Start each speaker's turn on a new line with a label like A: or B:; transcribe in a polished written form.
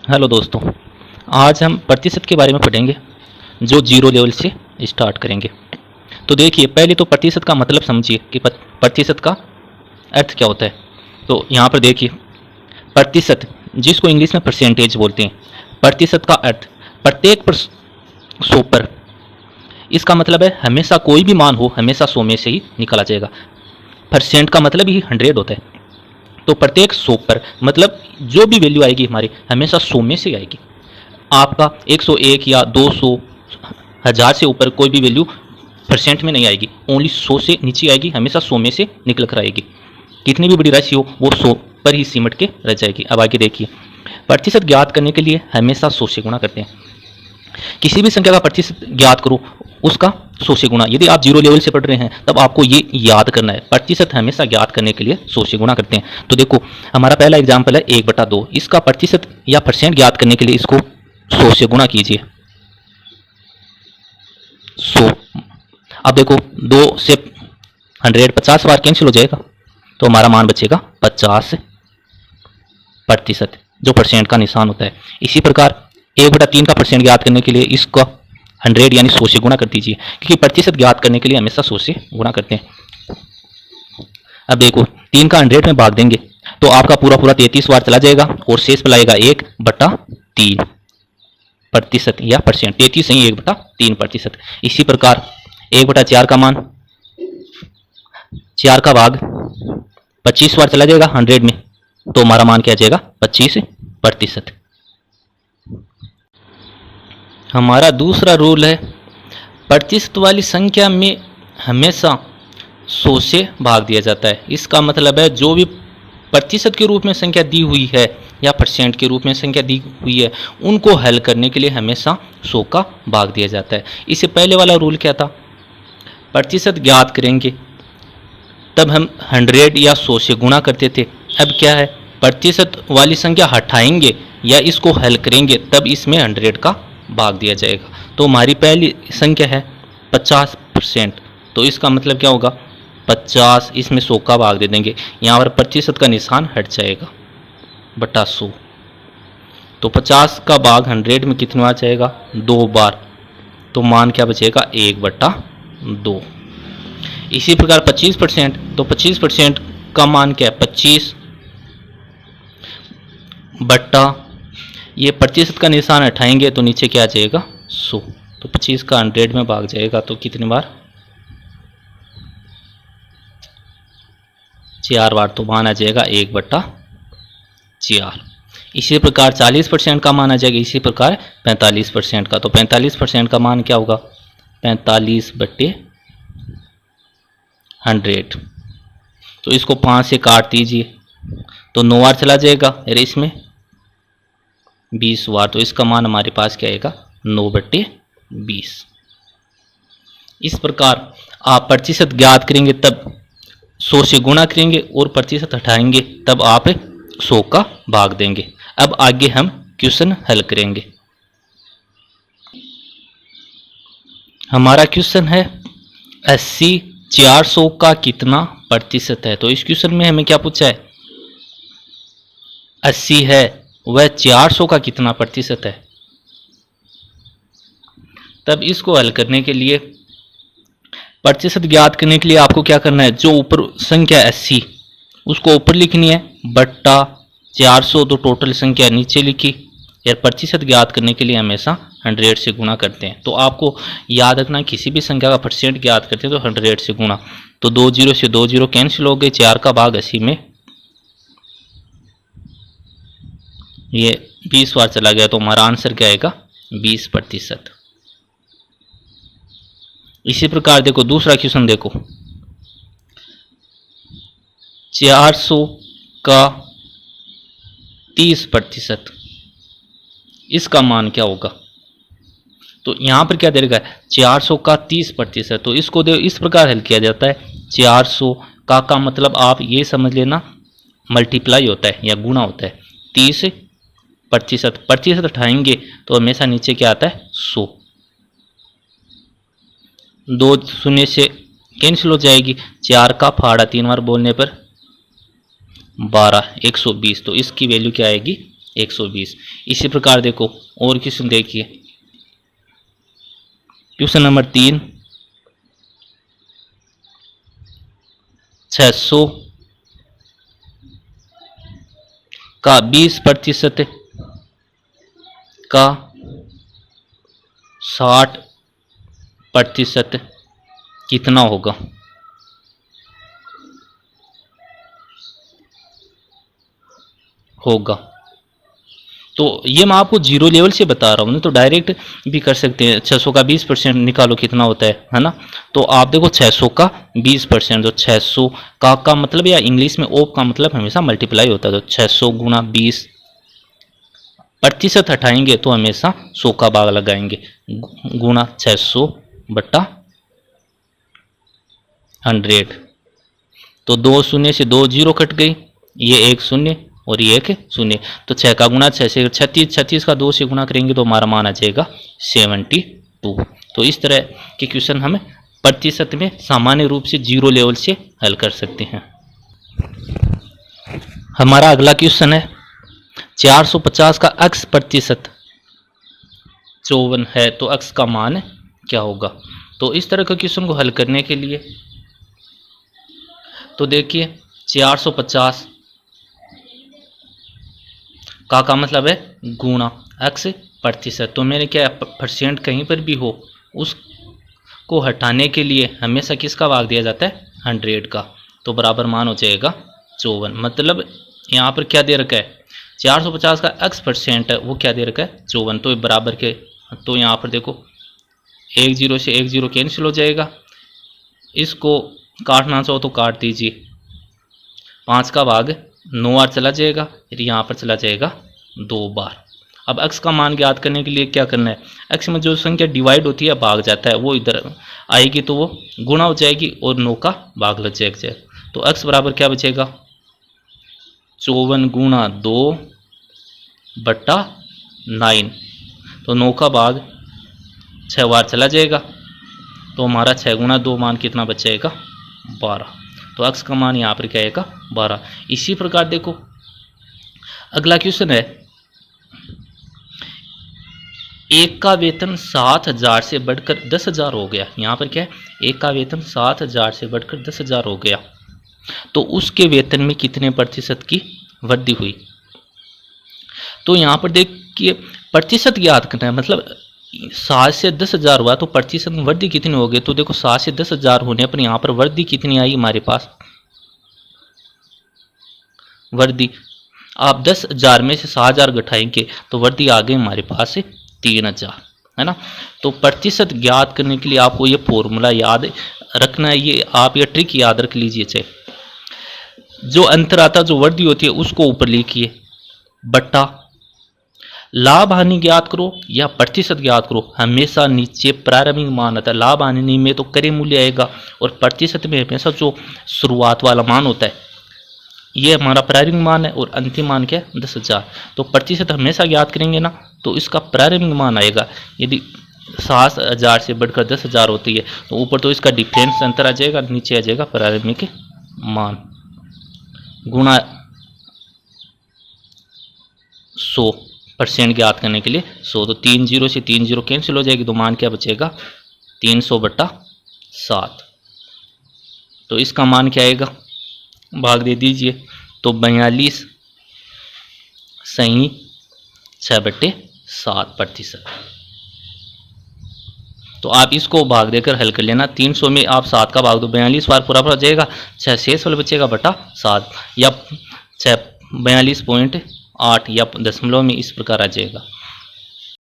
A: Hello दोस्तों, आज हम प्रतिशत के बारे में पढ़ेंगे जो जीरो लेवल से स्टार्ट करेंगे। तो देखिए, पहले तो प्रतिशत का मतलब समझिए कि प्रतिशत का अर्थ क्या होता है। तो यहाँ पर देखिए, प्रतिशत जिसको इंग्लिश में परसेंटेज बोलते हैं, प्रतिशत का अर्थ प्रत्येक पर 100 पर। इसका मतलब है हमेशा कोई भी मान हो हमेशा 100 में से ही निकाला जाएगा। परसेंट का मतलब ही 100 होता है। तो प्रत्येक 100 पर मतलब जो भी वैल्यू आएगी हमारी हमेशा 100 में से आएगी। आपका 101 या 200 1000 से ऊपर कोई भी वैल्यू परसेंट में नहीं आएगी, ओनली 100 से नीचे आएगी, हमेशा 100 में से निकल कर आएगी। कितनी भी बड़ी राशि हो वो 100 पर ही सिमट के रह जाएगी। अब आगे देखिए, प्रतिशत ज्ञात करने के लिए हमेशा 100 से गुणा करते हैं। किसी भी संख्या का प्रतिशत ज्ञात करो, उसका 100 से गुणा। यदि आप जीरो लेवल से पढ़ रहे हैं तब आपको ये याद करना है, प्रतिशत हमेशा ज्ञात करने के लिए 100 से गुणा करते हैं। तो देखो, हमारा पहला एग्जाम्पल है 1/2। इसका प्रतिशत या परसेंट ज्ञात करने के लिए इसको 100 से गुणा कीजिए, 100। अब देखो, 2 से 100 50 बार कैंसिल हो जाएगा, तो हमारा मान बचेगा 50%, जो परसेंट का निशान होता है। इसी प्रकार 1/3 का परसेंट ज्ञात करने के लिए इसका 100 यानी 100 से गुणा कर दीजिए, क्योंकि प्रतिशत ज्ञात करने के लिए हमेशा 100 से गुणा करते हैं। अब देखो, 3 का 100 में भाग देंगे तो आपका पूरा पूरा 33 बार चला जाएगा और शेष पलाएगा 1/3 प्रतिशत या परसेंट। 33 नहीं, 1/3%। इसी प्रकार 1/4 का मान 4 का भाग 25 बार चला जाएगा 100 में, तो हमारा मान क्या आ जाएगा 25%। हमारा दूसरा रूल है, प्रतिशत वाली संख्या में हमेशा 100 से भाग दिया जाता है। इसका मतलब है जो भी प्रतिशत के रूप में संख्या दी हुई है या परसेंट के रूप में संख्या दी हुई है उनको हल करने के लिए हमेशा 100 का भाग दिया जाता है। इससे पहले वाला रूल क्या था, प्रतिशत ज्ञात करेंगे तब हम 100 या 100 से गुणा करते थे। अब क्या है, प्रतिशत वाली संख्या हटाएंगे या इसको हल करेंगे तब इसमें 100 का भाग दिया जाएगा। तो हमारी पहली संख्या है 50%, तो इसका मतलब क्या होगा 50, इसमें 100 का भाग दे देंगे, यहाँ पर प्रतिशत का निशान हट जाएगा बटा 100। तो 50 का भाग 100 में कितनी बार जाएगा, 2 बार, तो मान क्या बचेगा 1/2। इसी प्रकार 25%, तो 25% का मान क्या है 25 बट्टा, ये प्रतिशत का निशान हटाएंगे तो नीचे क्या आ जाएगा 100। तो 25 का 100 में भाग जाएगा तो कितनी बार, 4 बार, तो मान आ जाएगा 1/4। इसी प्रकार 40% का मान आ जाएगा, इसी प्रकार 45% का, तो 45% का मान क्या होगा 45/100। तो इसको 5 से काट दीजिए तो 9 बार चला जाएगा, अरे इसमें 20 बार, तो इसका मान हमारे पास क्या आएगा 9/20। इस प्रकार आप प्रतिशत ज्ञात करेंगे तब 100 से गुणा करेंगे और प्रतिशत हटाएंगे तब आप 100 का भाग देंगे। अब आगे हम क्वेश्चन हल करेंगे। हमारा क्वेश्चन है 80 400 का कितना प्रतिशत है। तो इस क्वेश्चन में हमें क्या पूछा है, 80 है वह 400 का कितना प्रतिशत है। तब इसको हल करने के लिए, प्रतिशत ज्ञात करने के लिए आपको क्या करना है, जो ऊपर संख्या 80 उसको ऊपर लिखनी है बट्टा 400, तो टोटल संख्या नीचे लिखी। यार प्रतिशत ज्ञात करने के लिए हमेशा 100 से गुणा करते हैं। तो आपको याद रखना, किसी भी संख्या का परसेंट ज्ञात करते हैं तो 100 से गुणा। तो 2 0 से 2 0 कैंसिल हो गए, 4 का भाग 80 में ये 20 बार चला गया, तो हमारा आंसर क्या आएगा 20%। इसी प्रकार देखो दूसरा क्वेश्चन देखो, 400 का 30%, इसका मान क्या होगा। तो यहाँ पर क्या दे रखा है 400 का 30%, तो इसको इस प्रकार हल किया जाता है। 400 का मतलब आप ये समझ लेना मल्टीप्लाई होता है या गुणा होता है। 30% प्रतिशत उठाएंगे तो हमेशा नीचे क्या आता है 100। 2 शून्य से कैंसिल हो जाएगी, 4 का फाड़ा 3 बार बोलने पर 12 120, तो इसकी वैल्यू क्या आएगी 120। इसी प्रकार देखो और क्वेश्चन देखिए, क्वेश्चन नंबर 3, 600 का 20% का 60% कितना होगा? तो ये मैं आपको जीरो लेवल से बता रहा हूँ ना, तो डायरेक्ट भी कर सकते हैं। 600 का 20% निकालो कितना होता है ना। तो आप देखो 600 का 20%, तो 600 का मतलब, या इंग्लिश में ओप का मतलब हमेशा मल्टीप्लाई होता है। तो 600 गुणा 20, प्रतिशत हटाएंगे तो हमेशा 100 का भाग लगाएंगे, गुणा 600 बटा 100। तो 2 शून्य से 2 जीरो कट गई, ये 1 शून्य और ये 1 शून्य। तो 6 का गुणा 6 से 36, 36 का 2 से गुणा करेंगे तो हमारा मान आ जाएगा 72। तो इस तरह के क्वेश्चन हमें प्रतिशत में सामान्य रूप से जीरो लेवल से हल कर सकते हैं। हमारा अगला क्वेश्चन है 450 का x प्रतिशत 54 है, तो x का मान क्या होगा? तो इस तरह के क्वेश्चन को हल करने के लिए तो देखिए 450 का मतलब है गुणा x प्रतिशत। तो मैंने क्या परसेंट कहीं पर भी हो उसको हटाने के लिए हमेशा किसका भाग दिया जाता है? 100 का। तो बराबर मान हो जाएगा 54। मतलब यहाँ पर क्या दे रखा है? 450 का x% है, वो क्या दे रखा है? 54। तो बराबर के, तो यहाँ पर देखो 1 0 से 1 0 कैंसिल हो जाएगा। इसको काटना चाहो तो काट दीजिए। 5 का भाग 9 बार चला जाएगा, फिर यहाँ पर चला जाएगा 2 बार। अब x का मान ज्ञात करने के लिए क्या करना है? x में जो संख्या डिवाइड होती है भाग जाता है, वो इधर आएगी तो वो गुणा हो जाएगी और 9 का भाग लग जाएगा। तो x बराबर क्या बचेगा? 54 गुणा 2 बटा 9। तो 9 का भाग 6 बार चला जाएगा, तो हमारा 6 गुणा 2 मान कितना बच जाएगा? 12। तो x का मान यहाँ पर क्या आएगा? 12। इसी प्रकार देखो अगला क्वेश्चन है, एक का वेतन 7,000 से बढ़कर 10,000 हो गया। यहाँ पर क्या है? एक का वेतन 7,000 से बढ़कर 10,000 हो गया, तो उसके वेतन में कितने प्रतिशत की वृद्धि हुई? तो यहाँ पर देखिए प्रतिशत ज्ञात करना है, मतलब 7 से 10,000 हुआ तो प्रतिशत में वृद्धि कितनी हो गई? तो देखो 7 से 10,000 होने पर यहाँ पर वृद्धि कितनी आई हमारे पास? वृद्धि आप 10,000 में से 7,000 घटाएंगे तो वृद्धि आ गई हमारे पास 3,000, है ना। तो प्रतिशत ज्ञात करने के लिए आपको ये फॉर्मूला याद रखना है, ये आप ये ट्रिक याद रख लीजिए। चाहे जो अंतर आता, जो वृद्धि होती है उसको ऊपर लिखिए, बट्टा लाभ हानि ज्ञात करो या प्रतिशत ज्ञात करो, हमेशा नीचे प्रारंभिक मान आता है। लाभ हानि में तो क्रय मूल्य आएगा और प्रतिशत में हमेशा जो शुरुआत वाला मान होता है ये हमारा प्रारंभिक मान है और अंतिम मान क्या है? 10,000। तो प्रतिशत हमेशा ज्ञात करेंगे ना, तो इसका प्रारंभिक मान आएगा। यदि 7,000 से बढ़कर 10,000 होती है तो ऊपर तो इसका डिफरेंस अंतर आ जाएगा, नीचे आ जाएगा प्रारंभिक मान, गुणा 100% ज्ञात करने के लिए 100। तो 3 0 से 3 0 कैंसिल हो जाएगी, तो मान क्या बचेगा? 300 बटा 7। तो इसका मान क्या आएगा? भाग दे दीजिए, तो 42 सही 6/7%। तो आप इसको भाग देकर हल कर लेना। 300 में आप 7 का भाग दो, 42 बार पूरा हो जाएगा, 6 शेष वाला बचेगा बटा 7, या 42.8 या दशमलव में इस प्रकार आ जाएगा।